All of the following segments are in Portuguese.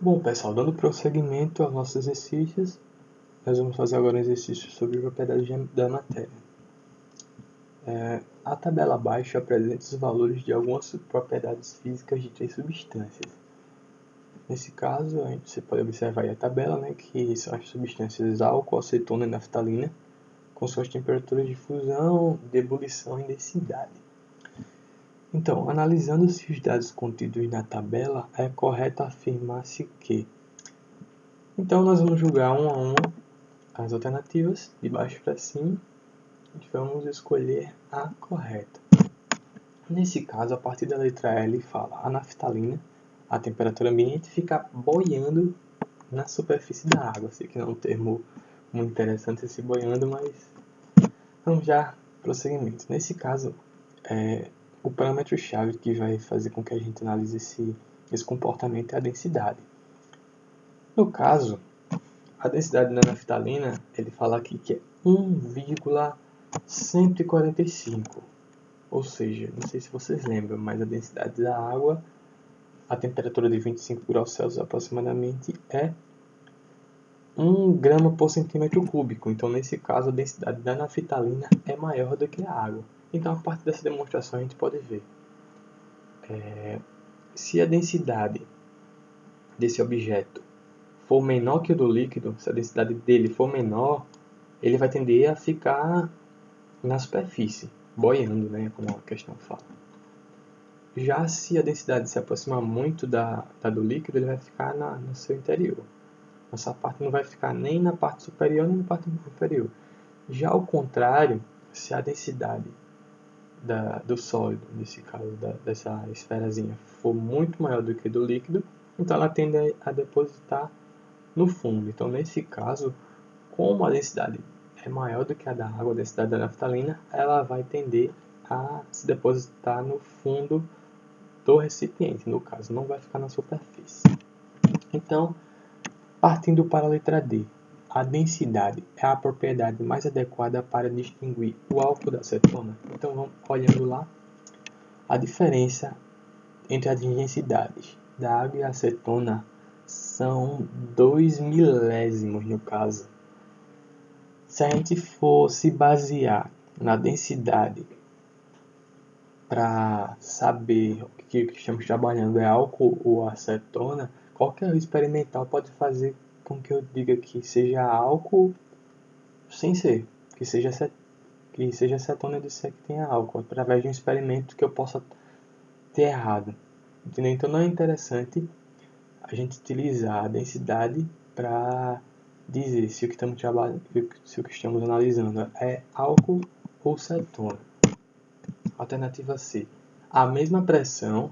Bom, pessoal, dando prosseguimento aos nossos exercícios, nós vamos fazer agora um exercício sobre propriedades da matéria. A tabela abaixo apresenta os valores de algumas propriedades físicas de 3 substâncias. Nesse caso, você pode observar aí a tabela, que são as substâncias álcool, acetona e naftalina, com suas temperaturas de fusão, de ebulição e densidade. Então, analisando-se os dados contidos na tabela, é correto afirmar-se que... Então, nós vamos julgar uma a uma as alternativas, de baixo para cima, e vamos escolher a correta. Nesse caso, a partir da letra L, fala a naftalina, a temperatura ambiente, fica boiando na superfície da água. Sei que não é um termo muito interessante esse boiando, mas vamos já prosseguimento. Nesse caso, o parâmetro-chave que vai fazer com que a gente analise esse comportamento é a densidade. No caso, a densidade da naftalina, ele fala aqui que é 1,145. Ou seja, não sei se vocês lembram, mas a densidade da água, a temperatura de 25 graus Celsius aproximadamente, é 1 grama por centímetro cúbico. Então, nesse caso, a densidade da naftalina é maior do que a água. Então, a partir dessa demonstração, a gente pode ver. Se a densidade desse objeto for menor que o do líquido, se a densidade dele for menor, ele vai tender a ficar na superfície, boiando, como a questão fala. Já se a densidade se aproximar muito da do líquido, ele vai ficar no seu interior. Essa parte não vai ficar nem na parte superior nem na parte inferior. Já ao contrário, se a densidade do sólido, nesse caso dessa esferazinha, for muito maior do que do líquido, então ela tende a depositar no fundo. Então, nesse caso, como a densidade é maior do que a da água, a densidade da naftalina, ela vai tender a se depositar no fundo do recipiente, no caso, não vai ficar na superfície. Então, partindo para a letra D, a densidade é a propriedade mais adequada para distinguir o álcool da acetona. Então, vamos olhando lá a diferença entre as densidades da água e a acetona são 2 milésimos no caso. Se a gente for se basear na densidade para saber o que estamos trabalhando é álcool ou acetona, qualquer experimental pode fazer com que eu diga que seja álcool sem ser, que seja acetona e disser que tenha álcool, através de um experimento que eu possa ter errado. Entendeu? Então não é interessante a gente utilizar a densidade para dizer se o que estamos trabalhando, se o que estamos analisando é álcool ou acetona. Alternativa C. A mesma pressão,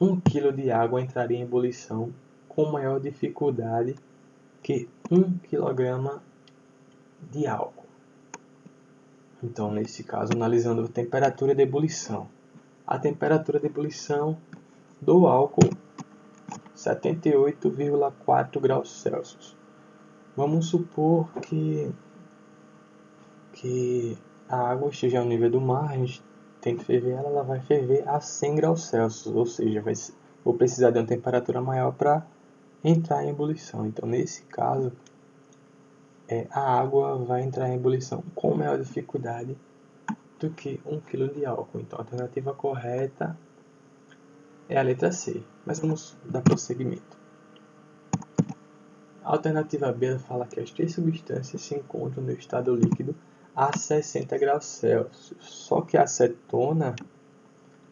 1 kg de água entraria em ebulição com maior dificuldade que 1 kg de álcool. Então, nesse caso, analisando a temperatura de ebulição. A temperatura de ebulição do álcool, 78,4 graus Celsius. Vamos supor que a água esteja ao nível do mar, a gente tem que ferver ela vai ferver a 100 graus Celsius, ou seja, vou precisar de uma temperatura maior para entrar em ebulição. Então, nesse caso, a água vai entrar em ebulição com maior dificuldade do que 1 kg de álcool. Então, a alternativa correta é a letra C. Mas vamos dar prosseguimento. A alternativa B fala que as 3 substâncias se encontram no estado líquido a 60 graus Celsius. Só que a acetona,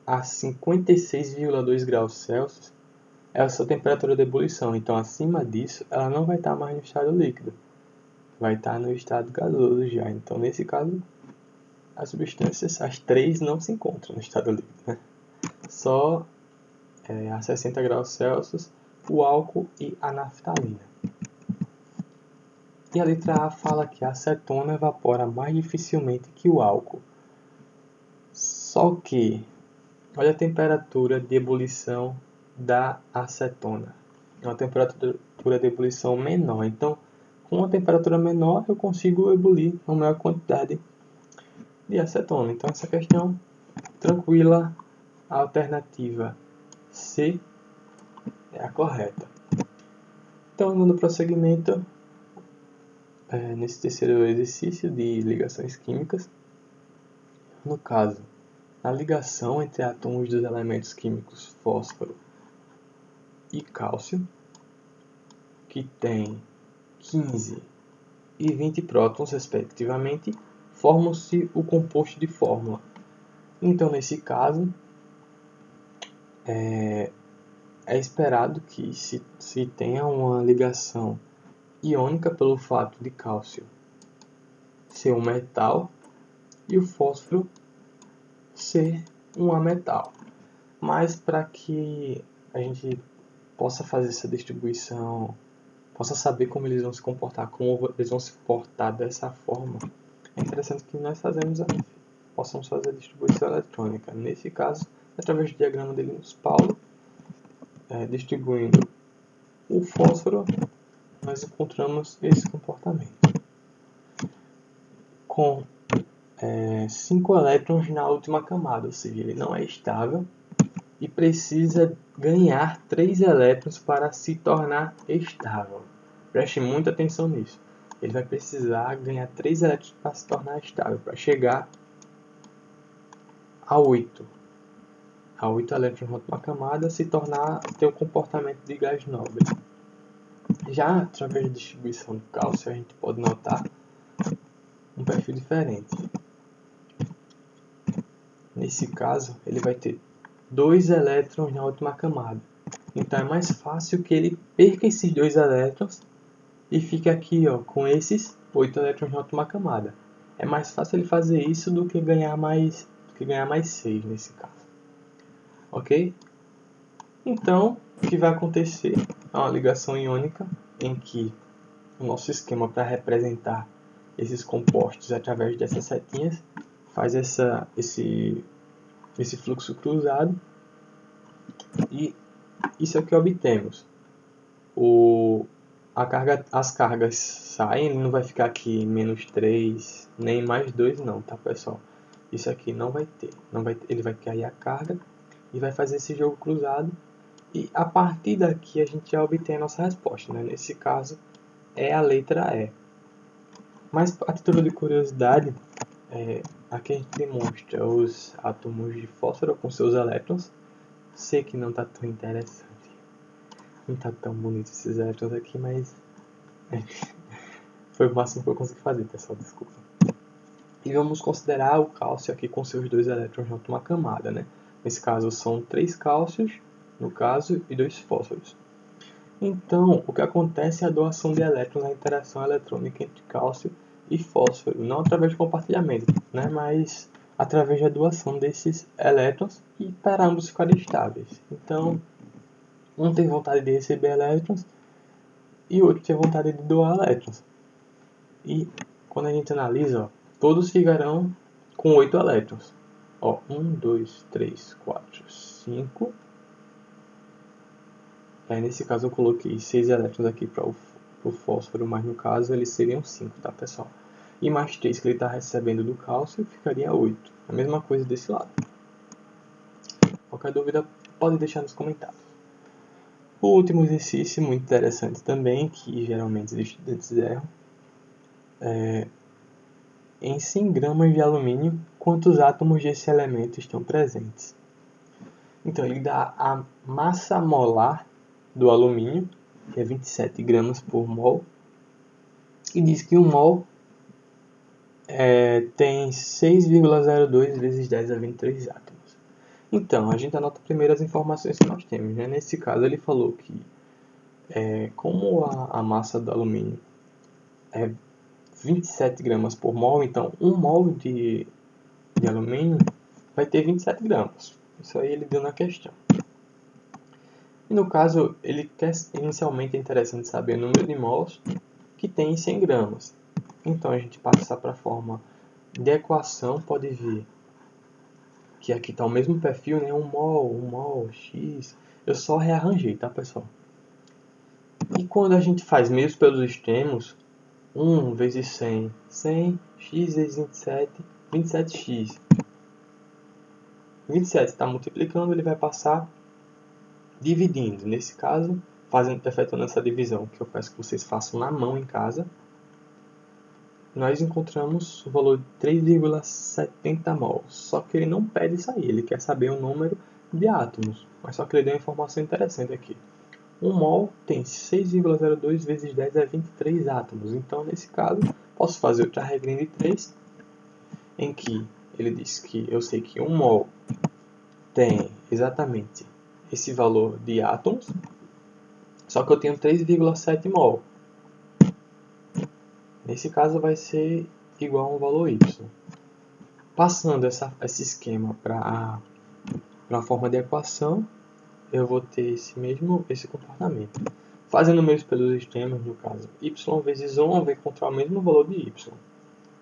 a 56,2 graus Celsius, é a sua temperatura de ebulição. Então, acima disso, ela não vai estar mais no estado líquido. Vai estar no estado gasoso já. Então, nesse caso, as substâncias, as 3 não se encontram no estado líquido. Só a 60 graus Celsius, o álcool e a naftalina. E a letra A fala que a acetona evapora mais dificilmente que o álcool. Só que, olha a temperatura de ebulição da acetona. É uma temperatura de ebulição menor. Então, com uma temperatura menor, eu consigo ebulir uma maior quantidade de acetona. Então, essa questão, tranquila, a alternativa C é a correta. Então, dando prosseguimento nesse terceiro exercício de ligações químicas, no caso, a ligação entre átomos dos elementos químicos fósforo e cálcio, que tem 15 e 20 prótons, respectivamente, formam-se o composto de fórmula. Então, nesse caso, é esperado que se tenha uma ligação iônica pelo fato de cálcio ser um metal e o fósforo ser um ametal. Mas para que a gente possa fazer essa distribuição, possa saber como eles vão se comportar, como eles vão se portar dessa forma, é interessante que nós possamos fazer a distribuição eletrônica. Nesse caso, através do diagrama de Linus-Pauling, distribuindo o fósforo, nós encontramos esse comportamento. Com 5 elétrons na última camada, ou seja, ele não é estável e precisa ganhar 3 elétrons para se tornar estável. Preste muita atenção nisso. Ele vai precisar ganhar 3 elétrons para se tornar estável, para chegar a 8. A 8 elétrons na última camada ter o comportamento de gás nobre. Já através da distribuição do cálcio, a gente pode notar um perfil diferente. Nesse caso, ele vai ter 2 elétrons na última camada. Então é mais fácil que ele perca esses 2 elétrons e fique aqui com esses 8 elétrons na última camada. É mais fácil ele fazer isso do que ganhar mais 6 nesse caso. Ok? Então, o que vai acontecer é uma ligação iônica em que o nosso esquema para representar esses compostos através dessas setinhas faz esse fluxo cruzado e isso é o que obtemos. As cargas saem, ele não vai ficar aqui menos 3 nem mais 2 não, tá pessoal? Isso aqui não vai ter, ele vai cair a carga e vai fazer esse jogo cruzado e a partir daqui a gente já obtém a nossa resposta, né? Nesse caso é a letra E. Mas a título de curiosidade, aqui a gente demonstra os átomos de fósforo com seus elétrons. Sei que não está tão interessante, não está tão bonito esses elétrons aqui, mas foi o máximo que eu consegui fazer, pessoal, desculpa. E vamos considerar o cálcio aqui com seus 2 elétrons na última camada, né? Nesse caso são 3 cálcios, no caso, e 2 fósforos. Então, o que acontece é a doação de elétrons, a interação eletrônica entre cálcio e fósforo, não através de compartilhamento, né, mas através da doação desses elétrons e para ambos ficarem estáveis. Então, um tem vontade de receber elétrons e o outro tem vontade de doar elétrons. E quando a gente analisa, todos ficarão com 8 elétrons. 1, 2, 3, 4, 5. Nesse caso eu coloquei 6 elétrons aqui para o fósforo, mas no caso eles seriam 5, tá pessoal? E mais 3 que ele está recebendo do cálcio, ficaria 8. A mesma coisa desse lado. Qualquer dúvida pode deixar nos comentários. O último exercício, muito interessante também, que geralmente os estudantes erram, em 100 gramas de alumínio, quantos átomos desse elemento estão presentes? Então ele dá a massa molar do alumínio, que é 27 gramas por mol, e diz que um mol tem 6,02 vezes 10 a 23 átomos. Então, a gente anota primeiro as informações que nós temos, né? Nesse caso, ele falou que como a massa do alumínio é 27 gramas por mol, então 1 mol de alumínio vai ter 27 gramas. Isso aí ele deu na questão. E no caso, ele quer inicialmente é interessante saber o número de mols que tem em 100 gramas. Então a gente passa para a forma de equação, pode ver que aqui está o mesmo perfil, né? 1 mol, x. Eu só rearranjei, tá pessoal? E quando a gente faz mesmo pelos extremos, 1 vezes 100, 100, x vezes 27, 27x. 27 está multiplicando, ele vai passar dividindo. Nesse caso, efetuando essa divisão, que eu peço que vocês façam na mão em casa, nós encontramos o valor de 3,70 mol. Só que ele não pede isso aí, ele quer saber o número de átomos. Mas só que ele deu uma informação interessante aqui. 1 mol tem 6,02 vezes 10 é 23 átomos. Então, nesse caso, posso fazer outra regrinha de 3, em que ele diz que eu sei que 1 mol tem exatamente esse valor de átomos, só que eu tenho 3,7 mol. Nesse caso vai ser igual a um valor y. Passando esse esquema para a forma de equação, eu vou ter esse comportamento. Fazendo mesmo pelos extremos, no caso, y vezes 1 vai encontrar o mesmo valor de y.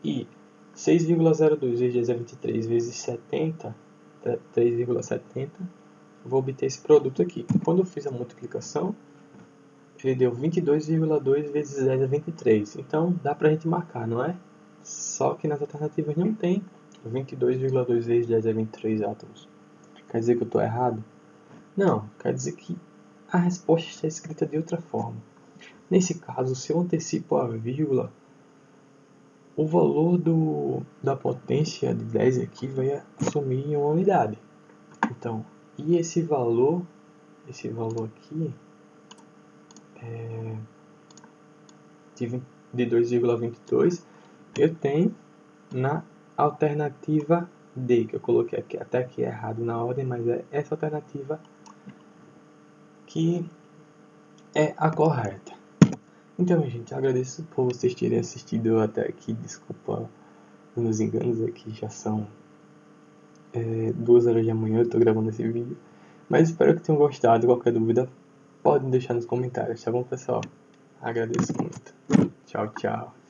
E 6,02 vezes 10 a 23 vezes 70, 3,70, vou obter esse produto aqui. Quando eu fiz a multiplicação, ele deu 22,2 vezes 10 a 23. Então, dá pra gente marcar, não é? Só que nas alternativas não tem 22,2 vezes 10 a 23 átomos. Quer dizer que eu estou errado? Não, quer dizer que a resposta está escrita de outra forma. Nesse caso, se eu antecipo a vírgula, o valor da potência de 10 aqui vai assumir uma unidade. Então, e esse valor aqui de 2,22 eu tenho na alternativa D, que eu coloquei aqui, até aqui errado na ordem, mas é essa alternativa que é a correta. Então, gente, agradeço por vocês terem assistido até aqui. Desculpa os meus enganos aqui, já são 2 horas da manhã, eu estou gravando esse vídeo. Mas espero que tenham gostado. Qualquer dúvida, podem deixar nos comentários, tá bom, pessoal? Agradeço muito. Tchau, tchau.